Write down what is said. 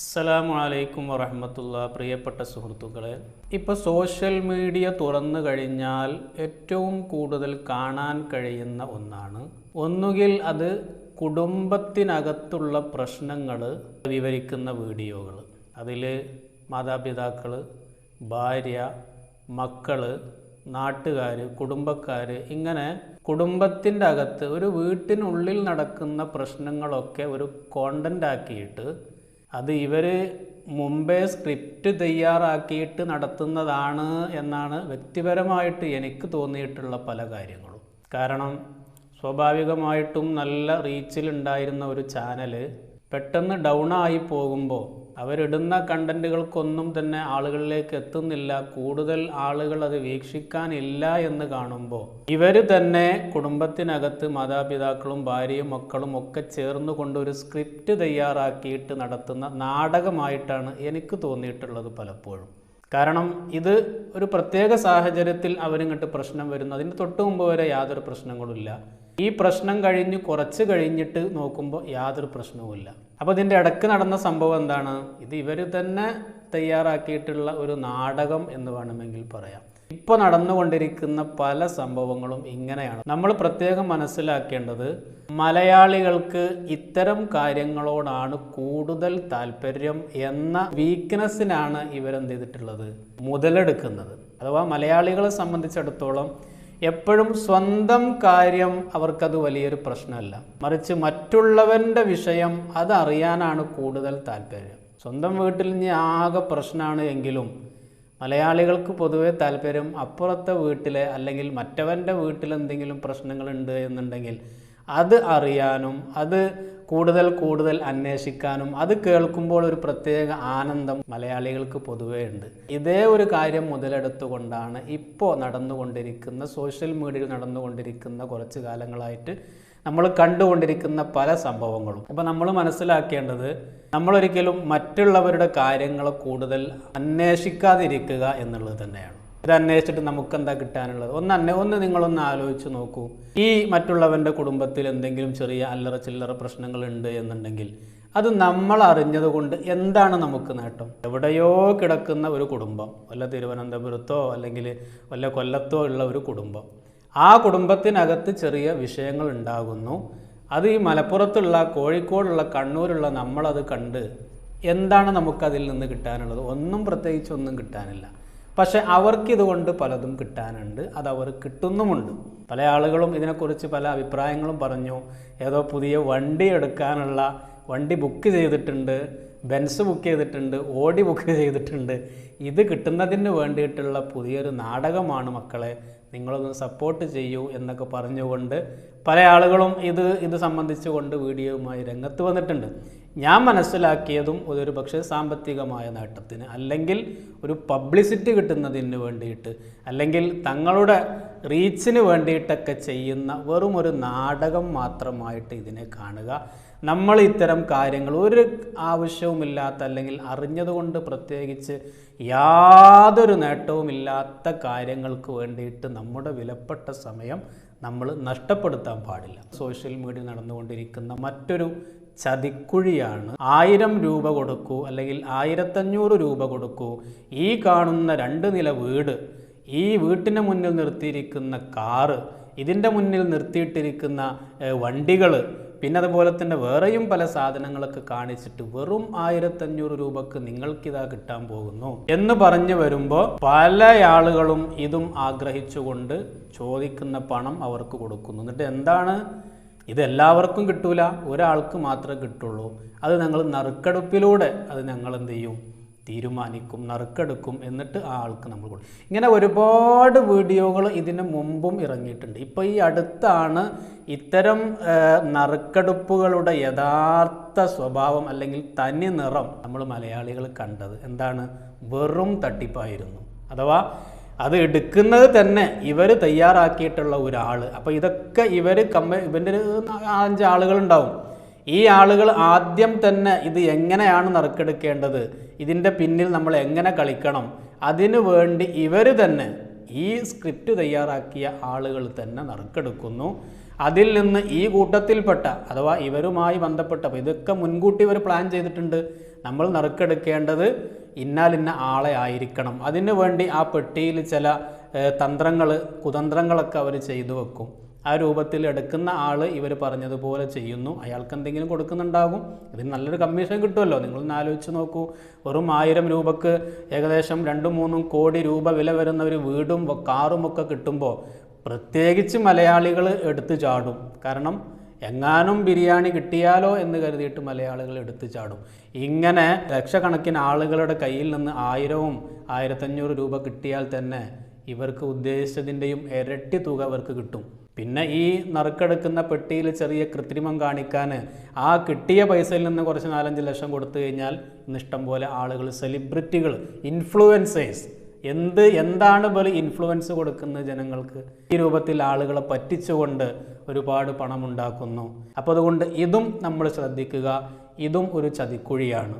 അസ്സലാമു അലൈക്കും വറഹ്മത്തുള്ളാഹി. പ്രിയപ്പെട്ട സുഹൃത്തുക്കളെ, ഇപ്പോൾ സോഷ്യൽ മീഡിയ തുറന്നു കഴിഞ്ഞാൽ ഏറ്റവും കൂടുതൽ കാണാൻ കഴിയുന്ന ഒന്നാണ്. ഒന്നുകിൽ അത് കുടുംബത്തിനകത്തുള്ള പ്രശ്നങ്ങൾ വിവരിക്കുന്ന വീഡിയോകൾ. അതിൽ മാതാപിതാക്കൾ, ഭാര്യ, മക്കൾ, നാട്ടുകാർ, കുടുംബക്കാർ, ഇങ്ങനെ കുടുംബത്തിൻ്റെ അകത്ത് ഒരു വീട്ടിനുള്ളിൽ നടക്കുന്ന പ്രശ്നങ്ങളൊക്കെ ഒരു കോണ്ടൻ്റ് ആക്കിയിട്ട് അത് ഇവർ മുമ്പേ സ്ക്രിപ്റ്റ് തയ്യാറാക്കിയിട്ട് നടത്തുന്നതാണ് എന്നാണ് വ്യക്തിപരമായിട്ട് എനിക്ക് തോന്നിയിട്ടുള്ള പല കാര്യങ്ങളും. കാരണം സ്വാഭാവികമായിട്ടും നല്ല റീച്ചിലുണ്ടായിരുന്ന ഒരു ചാനൽ പെട്ടെന്ന് ഡൗൺ ആയി പോകുമ്പോൾ അവരിടുന്ന കണ്ടൻറ്റുകൾക്കൊന്നും തന്നെ ആളുകളിലേക്ക് എത്തുന്നില്ല, കൂടുതൽ ആളുകൾ അത് വീക്ഷിക്കാനില്ല എന്ന് കാണുമ്പോൾ ഇവർ തന്നെ കുടുംബത്തിനകത്ത് മാതാപിതാക്കളും ഭാര്യയും മക്കളും ഒക്കെ ചേർന്ന് കൊണ്ട് ഒരു സ്ക്രിപ്റ്റ് തയ്യാറാക്കിയിട്ട് നടത്തുന്ന നാടകമായിട്ടാണ് എനിക്ക് തോന്നിയിട്ടുള്ളത് പലപ്പോഴും. കാരണം ഇത് ഒരു പ്രത്യേക സാഹചര്യത്തിൽ അവരിങ്ങോട്ട് പ്രശ്നം വരുന്നു, അതിന് തൊട്ട് മുമ്പ് വരെ യാതൊരു പ്രശ്നങ്ങളുമില്ല. ഈ പ്രശ്നം കഴിഞ്ഞ് കുറച്ച് കഴിഞ്ഞിട്ട് നോക്കുമ്പോൾ യാതൊരു പ്രശ്നവുമില്ല. അപ്പോൾ ഇതിൻ്റെ ഇടയ്ക്ക് നടന്ന സംഭവം എന്താണ്? ഇത് ഇവർ തന്നെ തയ്യാറാക്കിയിട്ടുള്ള ഒരു നാടകം എന്ന് വേണമെങ്കിൽ പറയാം. ഇപ്പോൾ നടന്നുകൊണ്ടിരിക്കുന്ന പല സംഭവങ്ങളും ഇങ്ങനെയാണ്. നമ്മൾ പ്രത്യേകം മനസ്സിലാക്കേണ്ടത് മലയാളികൾക്ക് ഇത്തരം കാര്യങ്ങളോടാണ് കൂടുതൽ താല്പര്യം എന്ന വീക്ക്നെസ്സിനാണ് ഇവരെന്ത് ചെയ്തിട്ടുള്ളത്, മുതലെടുക്കുന്നത്. അഥവാ മലയാളികളെ സംബന്ധിച്ചിടത്തോളം എപ്പോഴും സ്വന്തം കാര്യം അവർക്കത് വലിയൊരു പ്രശ്നമല്ല, മറിച്ച് മറ്റുള്ളവൻ്റെ വിഷയം അതറിയാനാണ് കൂടുതൽ താല്പര്യം. സ്വന്തം വീട്ടിൽ ഇനി ആകെ പ്രശ്നമാണ് എങ്കിലും മലയാളികൾക്ക് പൊതുവെ താല്പര്യം അപ്പുറത്തെ വീട്ടിലെ അല്ലെങ്കിൽ മറ്റവൻ്റെ വീട്ടിലെന്തെങ്കിലും പ്രശ്നങ്ങളുണ്ട് എന്നുണ്ടെങ്കിൽ അത് അറിയാനും അത് കൂടുതൽ അന്വേഷിക്കാനും അത് കേൾക്കുമ്പോൾ ഒരു പ്രത്യേക ആനന്ദം മലയാളികൾക്ക് പൊതുവേ ഉണ്ട്. ഇതേ ഒരു കാര്യം മുതലെടുത്തുകൊണ്ടാണ് ഇപ്പോൾ നടന്നുകൊണ്ടിരിക്കുന്ന സോഷ്യൽ മീഡിയയിൽ നടന്നുകൊണ്ടിരിക്കുന്ന കുറച്ച് കാലങ്ങളായിട്ട് നമ്മൾ കണ്ടുകൊണ്ടിരിക്കുന്ന പല സംഭവങ്ങളും. അപ്പോൾ നമ്മൾ മനസ്സിലാക്കേണ്ടത് നമ്മളൊരിക്കലും മറ്റുള്ളവരുടെ കാര്യങ്ങൾ കൂടുതൽ അന്വേഷിക്കാതിരിക്കുക എന്നുള്ളത് തന്നെയാണ്. ഇത് അന്വേഷിച്ചിട്ട് നമുക്കെന്താ കിട്ടാനുള്ളത്? ഒന്ന് നിങ്ങളൊന്ന് ആലോചിച്ച് നോക്കൂ. ഈ മറ്റുള്ളവൻ്റെ കുടുംബത്തിൽ എന്തെങ്കിലും ചെറിയ അല്ലറ ചില്ലറ പ്രശ്നങ്ങളുണ്ട് എന്നുണ്ടെങ്കിൽ അത് നമ്മൾ അറിഞ്ഞതുകൊണ്ട് എന്താണ് നമുക്ക് നേട്ടം? എവിടെയോ കിടക്കുന്ന ഒരു കുടുംബം, വല്ല തിരുവനന്തപുരത്തോ അല്ലെങ്കിൽ വല്ല കൊല്ലത്തോ ഉള്ള ഒരു കുടുംബം, ആ കുടുംബത്തിനകത്ത് ചെറിയ വിഷയങ്ങൾ ഉണ്ടാകുന്നു. അത് ഈ മലപ്പുറത്തുള്ള, കോഴിക്കോടുള്ള, കണ്ണൂരുള്ള നമ്മളത് കണ്ട് എന്താണ് നമുക്കതിൽ നിന്ന് കിട്ടാനുള്ളത്? ഒന്നും പ്രത്യേകിച്ചൊന്നും കിട്ടാനില്ല. പക്ഷെ അവർക്കിതുകൊണ്ട് പലതും കിട്ടാനുണ്ട്, അതവർ കിട്ടുന്നുമുണ്ട്. പല ആളുകളും ഇതിനെക്കുറിച്ച് പല അഭിപ്രായങ്ങളും പറഞ്ഞു. ഏതോ പുതിയ വണ്ടി എടുക്കാനുള്ള വണ്ടി ബുക്ക് ചെയ്തിട്ടുണ്ട്, ബെൻസ് ബുക്ക് ചെയ്തിട്ടുണ്ട്, ഓടി ബുക്ക് ചെയ്തിട്ടുണ്ട്. ഇത് കിട്ടുന്നതിന് വേണ്ടിയിട്ടുള്ള പുതിയൊരു നാടകമാണ് മക്കളെ, നിങ്ങളൊന്ന് സപ്പോർട്ട് ചെയ്യൂ എന്നൊക്കെ പറഞ്ഞുകൊണ്ട് പല ആളുകളും ഇത് സംബന്ധിച്ചുകൊണ്ട് വീഡിയോയുമായി രംഗത്ത് വന്നിട്ടുണ്ട്. ഞാൻ മനസ്സിലാക്കിയതും ഒരു പക്ഷേ സാമ്പത്തികമായ നേട്ടത്തിന് അല്ലെങ്കിൽ ഒരു പബ്ലിസിറ്റി കിട്ടുന്നതിന് വേണ്ടിയിട്ട് അല്ലെങ്കിൽ തങ്ങളുടെ റീച്ചിന് വേണ്ടിയിട്ടൊക്കെ ചെയ്യുന്ന വെറും ഒരു നാടകം മാത്രമായിട്ട് ഇതിനെ കാണുക. നമ്മൾ ഇത്തരം കാര്യങ്ങൾ ഒരു ആവശ്യവുമില്ലാത്ത അല്ലെങ്കിൽ അറിഞ്ഞതുകൊണ്ട് പ്രത്യേകിച്ച് യാതൊരു നേട്ടവുമില്ലാത്ത കാര്യങ്ങൾക്ക് വേണ്ടിയിട്ട് നമ്മുടെ വിലപ്പെട്ട സമയം നമ്മൾ നഷ്ടപ്പെടുത്താൻ പാടില്ല. സോഷ്യൽ മീഡിയ നടന്നുകൊണ്ടിരിക്കുന്ന മറ്റൊരു ചതിക്കുഴിയാണ് 1000 രൂപ കൊടുക്കൂ അല്ലെങ്കിൽ 1500 രൂപ കൊടുക്കൂ, ഈ കാണുന്ന 2 നില വീട്, ഈ വീട്ടിന് മുന്നിൽ നിർത്തിയിരിക്കുന്ന കാറ്, ഇതിൻ്റെ മുന്നിൽ നിർത്തിയിട്ടിരിക്കുന്ന വണ്ടികൾ, പിന്നെ അതുപോലെ തന്നെ വേറെയും പല സാധനങ്ങളൊക്കെ കാണിച്ചിട്ട് വെറും 1500 രൂപക്ക് നിങ്ങൾക്കിതാ കിട്ടാൻ പോകുന്നു എന്ന് പറഞ്ഞു വരുമ്പോൾ പല ആളുകളും ഇതും ആഗ്രഹിച്ചുകൊണ്ട് ചോദിക്കുന്ന പണം അവർക്ക് കൊടുക്കുന്നു. എന്നിട്ട് എന്താണ്, ഇതെല്ലാവർക്കും കിട്ടൂല, ഒരാൾക്ക് മാത്രമേ കിട്ടുള്ളൂ. അത് ഞങ്ങൾ നറുക്കെടുപ്പിലൂടെ അത് ഞങ്ങൾ എന്ത് ചെയ്യും, തീരുമാനിക്കും, നറുക്കെടുക്കും, എന്നിട്ട് ആ ആൾക്ക് നമ്മൾ കൊടുക്കും. ഇങ്ങനെ ഒരുപാട് വീഡിയോകൾ ഇതിന് മുമ്പും ഇറങ്ങിയിട്ടുണ്ട്. ഇപ്പോൾ ഈ അടുത്താണ് ഇത്തരം നറുക്കെടുപ്പുകളുടെ യഥാർത്ഥ സ്വഭാവം അല്ലെങ്കിൽ തനി നിറം നമ്മൾ മലയാളികൾ കണ്ടത്. എന്താണ്? വെറും തട്ടിപ്പായിരുന്നു. അഥവാ അത് എടുക്കുന്നത് തന്നെ ഇവർ തയ്യാറാക്കിയിട്ടുള്ള ഒരാൾ. അപ്പോൾ ഇതൊക്കെ ഇവൻ്റെ 5 ആളുകളുണ്ടാവും. ഈ ആളുകൾ ആദ്യം തന്നെ ഇത് എങ്ങനെയാണ് നറുക്കെടുക്കേണ്ടത്, ഇതിൻ്റെ പിന്നിൽ നമ്മൾ എങ്ങനെ കളിക്കണം, അതിനു വേണ്ടി ഇവർ തന്നെ ഈ സ്ക്രിപ്റ്റ് തയ്യാറാക്കിയ ആളുകൾ തന്നെ നറുക്കെടുക്കുന്നു. അതിൽ നിന്ന് ഈ കൂട്ടത്തിൽപ്പെട്ട അഥവാ ഇവരുമായി ബന്ധപ്പെട്ട ഇതൊക്കെ മുൻകൂട്ടി ഇവർ പ്ലാൻ ചെയ്തിട്ടുണ്ട്. നമ്മൾ നറുക്കെടുക്കേണ്ടത് ഇന്നാലിന്ന ആളെ ആയിരിക്കണം. അതിനു വേണ്ടി ആ പെട്ടിയിൽ ചില കുതന്ത്രങ്ങളൊക്കെ അവർ ചെയ്തു വെക്കും. ആ രൂപത്തിൽ എടുക്കുന്ന ആൾ ഇവർ പറഞ്ഞതുപോലെ ചെയ്യുന്നു, അയാൾക്ക് എന്തെങ്കിലും കൊടുക്കുന്നുണ്ടാകും. ഇതിന് നല്ലൊരു കമ്മീഷൻ കിട്ടുമല്ലോ. നിങ്ങളൊന്ന് ആലോചിച്ച് നോക്കൂ, വെറും 1000 രൂപക്ക് ഏകദേശം 2-3 കോടി രൂപ വില വരുന്ന ഒരു വീടും കാറുമൊക്കെ കിട്ടുമ്പോൾ പ്രത്യേകിച്ച് മലയാളികൾ എടുത്തു ചാടും. കാരണം എങ്ങാനും ബിരിയാണി കിട്ടിയാലോ എന്ന് കരുതിയിട്ട് മലയാളികൾ എടുത്തു ചാടും. ഇങ്ങനെ ലക്ഷക്കണക്കിന് ആളുകളുടെ കയ്യിൽ നിന്ന് 1000ഉം 1500 രൂപ കിട്ടിയാൽ തന്നെ ഇവർക്ക് ഉദ്ദേശിച്ചതിൻ്റെയും ഇരട്ടി തുക അവർക്ക് കിട്ടും. പിന്നെ ഈ നറുക്കെടുക്കുന്ന പെട്ടിയിൽ ചെറിയ കൃത്രിമം കാണിക്കാൻ ആ കിട്ടിയ പൈസയിൽ നിന്ന് കുറച്ച് 4-5 ലക്ഷം കൊടുത്തു കഴിഞ്ഞാൽ ഇഷ്ടം പോലെ ആളുകൾ, സെലിബ്രിറ്റികൾ, ഇൻഫ്ലുവൻസേഴ്സ്, എന്താണ് പോലെ ഇൻഫ്ലുവൻസ് കൊടുക്കുന്നത് ജനങ്ങൾക്ക്. ഈ രൂപത്തിൽ ആളുകളെ പറ്റിച്ചുകൊണ്ട് ഒരുപാട് പണം ഉണ്ടാക്കുന്നു. അപ്പോൾ അതുകൊണ്ട് ഇതും നമ്മൾ ശ്രദ്ധിക്കുക, ഇതും ഒരു ചതിക്കുഴിയാണ്.